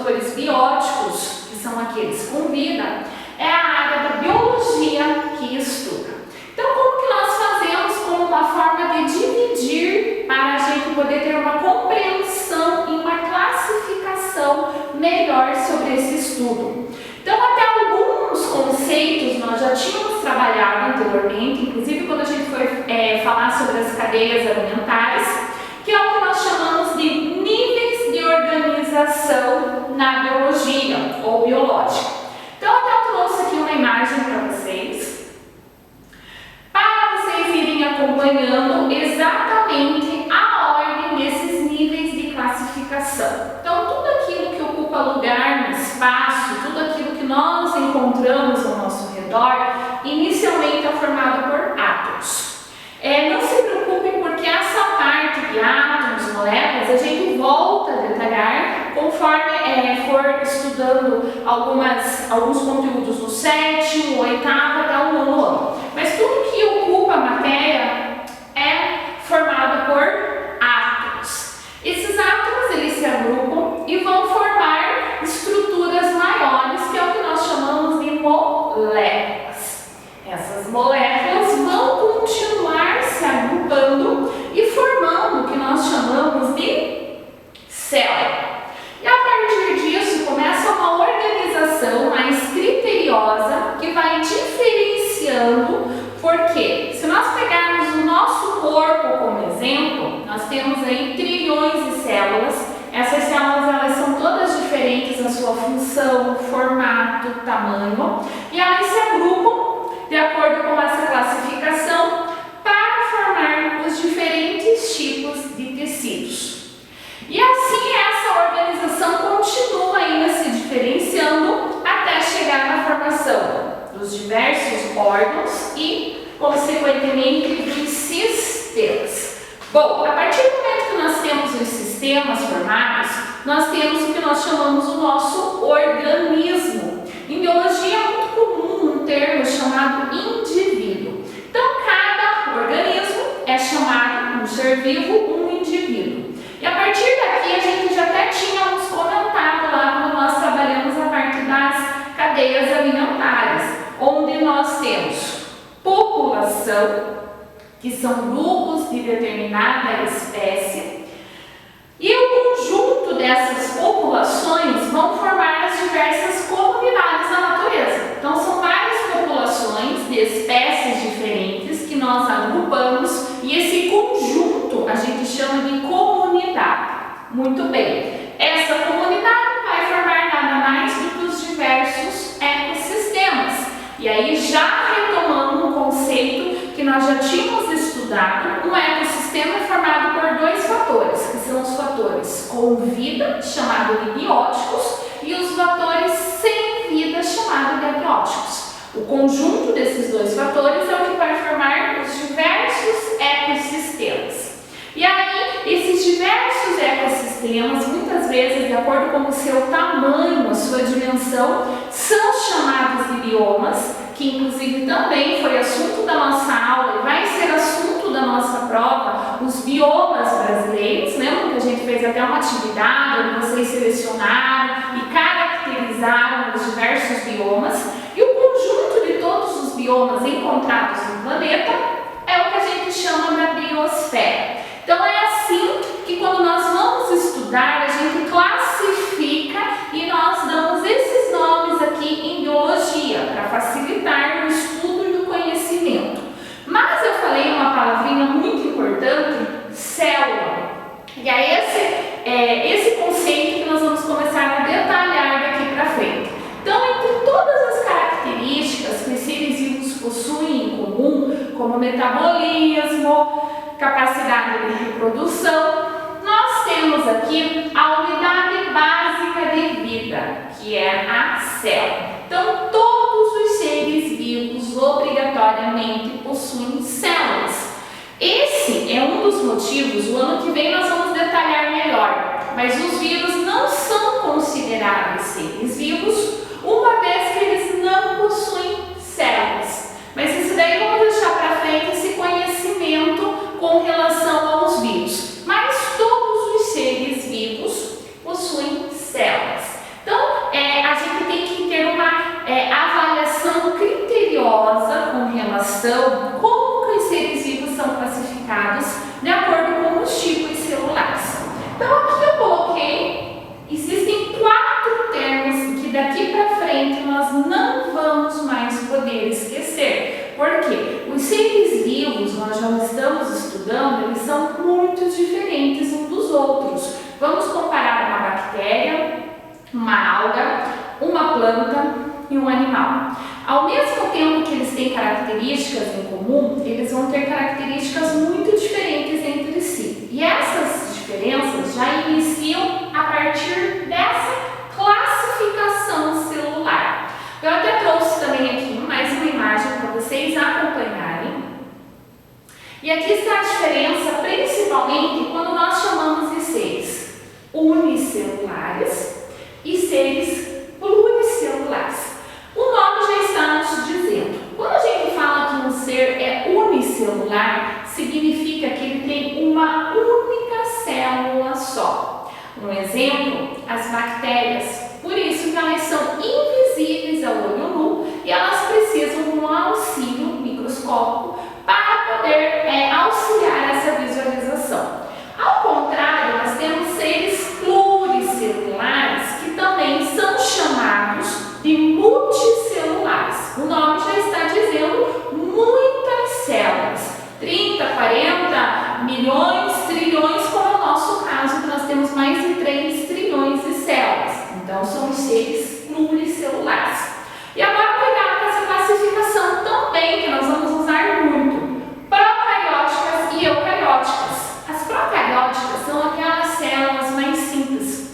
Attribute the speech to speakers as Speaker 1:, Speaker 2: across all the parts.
Speaker 1: fatores bióticos, que são aqueles com vida, é a área da biologia que estuda. Então, como que nós fazemos como uma forma de dividir para a gente poder ter uma compreensão e uma classificação melhor sobre esse estudo? Então, até alguns conceitos nós já tínhamos trabalhado anteriormente, inclusive quando a gente foi falar sobre as cadeias alimentares, que é o que nós chamamos de níveis de organização na biologia ou biológica. Então, até eu trouxe aqui uma imagem para vocês irem acompanhando exatamente a ordem desses níveis de classificação. Então, tudo aquilo que ocupa lugar no espaço, tudo aquilo que nós encontramos ao nosso redor, inicialmente é formado por átomos. Não se preocupem, porque essa parte de átomos, moléculas, a gente volta a detalhar conforme for estudando alguns conteúdos do 7º, 8º até o 9º ano. Mas tudo que ocupa a matéria é formado por átomos. Esses átomos, eles se agrupam e vão formar estruturas maiores, que é o que nós chamamos de moléculas. Essas moléculas vão continuar se agrupando e formando o que nós chamamos de célula. E a partir disso começa uma organização mais criteriosa que vai diferenciando, porque se nós pegarmos o nosso corpo como exemplo, nós temos aí trilhões de células. Essas células, elas são todas diferentes na sua função, formato, tamanho, e elas se agrupam de acordo com essa classificação para formar os diferentes tipos de tecidos. E assim essa organização continua ainda se diferenciando até chegar na formação dos diversos órgãos e, consequentemente, dos sistemas. Bom, a partir do momento que nós temos os sistemas formados, nós temos o que nós chamamos o nosso organismo. Em biologia é muito comum um termo chamado indivíduo. Então, cada organismo é chamado, um ser vivo, um indivíduo. E a partir daqui a gente já até tínhamos comentado lá quando nós trabalhamos a parte das cadeias alimentares, onde nós temos população, que são grupos de determinada espécie, e o conjunto dessas populações vão formar as diversas comunidades da natureza. Então são várias populações de espécies diferentes que nós agrupamos, e esse conjunto a gente chama de comunidade. Muito bem, essa comunidade vai formar nada mais do que os diversos ecossistemas. E aí, já retomando um conceito que nós já tínhamos estudado, um ecossistema é formado por dois fatores, que são os fatores com vida, chamados de bióticos, e os fatores sem vida, chamados de abióticos. O conjunto desses dois fatores é o que vai formar os diversos ecossistemas. E aí, esses diversos ecossistemas, muitas vezes, de acordo com o seu tamanho, a sua dimensão, são chamados de biomas, que inclusive também foi assunto da nossa aula e vai ser assunto da nossa prova, os biomas brasileiros. Lembram que a gente fez até uma atividade onde vocês selecionaram e caracterizaram os diversos biomas, e o conjunto de todos os biomas encontrados no planeta é o que a gente chama da biosfera. Então é assim que quando nós vamos estudar, a gente classifica e nós damos esses nomes aqui em biologia, para facilitar o estudo e o conhecimento. Mas eu falei uma palavrinha muito importante, célula. E é esse conceito que nós vamos começar a detalhar daqui para frente. Então, entre todas as características que os seres vivos possuem em comum, como metabolismo, capacidade de reprodução, nós temos aqui a unidade básica de vida, que é a célula. Então, todos os seres vivos obrigatoriamente possuem células. Esse é um dos motivos, o ano que vem nós vamos detalhar melhor, mas os vírus não são considerados seres vivos, uma vez que eles não possuem células. Mas isso daí vamos deixar para frente, esse conhecimento com relação aos vírus. Mas todos os seres vivos possuem células. Porque os seres vivos, nós já estamos estudando, eles são muito diferentes uns dos outros. Vamos comparar uma bactéria, uma alga, uma planta e um animal. Ao mesmo tempo que eles têm características em comum, eles vão ter características muito diferentes entre si. E essas diferenças já iniciam a partir dessa classificação celular. Eu até trouxe também aqui mais uma imagem para vocês acompanharem. E aqui está a diferença, principalmente quando nós chamamos de seres unicelulares e seres pluricelulares. O nome já está nos dizendo. Quando a gente fala que um ser é unicelular, significa que ele tem uma única célula só. Um exemplo, as bactérias. Por isso que elas são invisíveis ao olho nu e elas precisam de um auxílio microscópico para poder auxiliar essa visualização. Ao contrário, nós temos seres pluricelulares que também são chamados de multicelulares. O nome já está dizendo muitas células, 30, 40 milhões, trilhões, como é o nosso caso, que nós temos mais de 3 trilhões de células. Então, são os seres pluricelulares. E agora, cuidado com essa classificação também, que nós vamos usar muito. Procarióticas e eucarióticas. As procarióticas são aquelas células mais simples.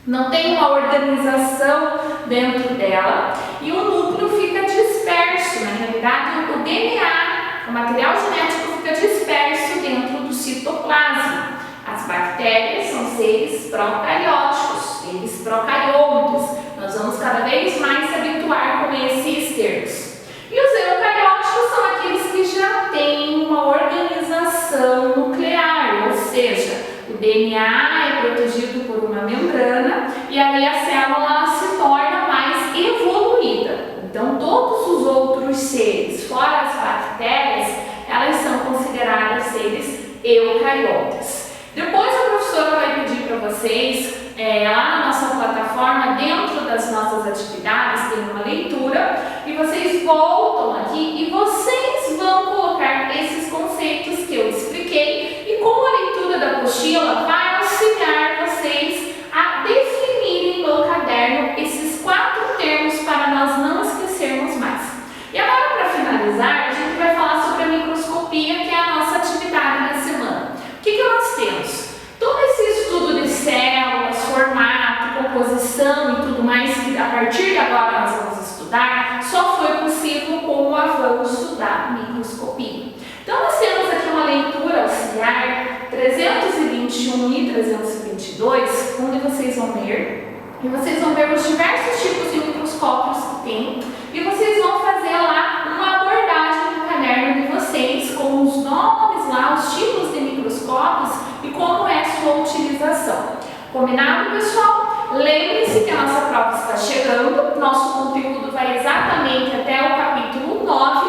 Speaker 1: Não tem uma organização dentro dela e o núcleo fica disperso. Na realidade, o DNA, o material genético, fica disperso dentro do citoplasma. As bactérias são seres procarióticos, seres procariontes. Nós vamos cada vez mais se habituar com esses termos. E os eucarióticos são aqueles que já têm uma organização nuclear, ou seja, o DNA é protegido por uma membrana e ali a célula se torna mais evoluída. Então, todos os outros seres, fora as bactérias, elas são consideradas seres eucariotas. Depois a professora vai pedir para vocês, lá na nossa plataforma, dentro das nossas atividades, tem uma leitura, e vocês voltam aqui e vocês vão colocar esses conceitos que eu expliquei, e com a leitura da apostila vai auxiliar vocês a definirem no caderno esses 4 termos para nós não esquecermos mais. E agora, para finalizar, a gente vai falar sobre a microscopia, que é a nossa atividade da semana. O que nós temos? Todo esse estudo de células, formato, composição e tudo mais, que a partir de agora nós vamos estudar, só foi possível com o avanço da microscopia. Então, nós temos aqui uma leitura auxiliar 321 e 322, onde vocês vão ler, e vocês vão ver os diversos tipos de microscópios que tem, e vocês vão fazer lá uma abordagem no caderno de vocês, com os nomes lá, os tipos de microscópios e como é a sua utilização. Combinado, pessoal? Lembre-se que a nossa prova está chegando, nosso conteúdo vai exatamente até o capítulo 9,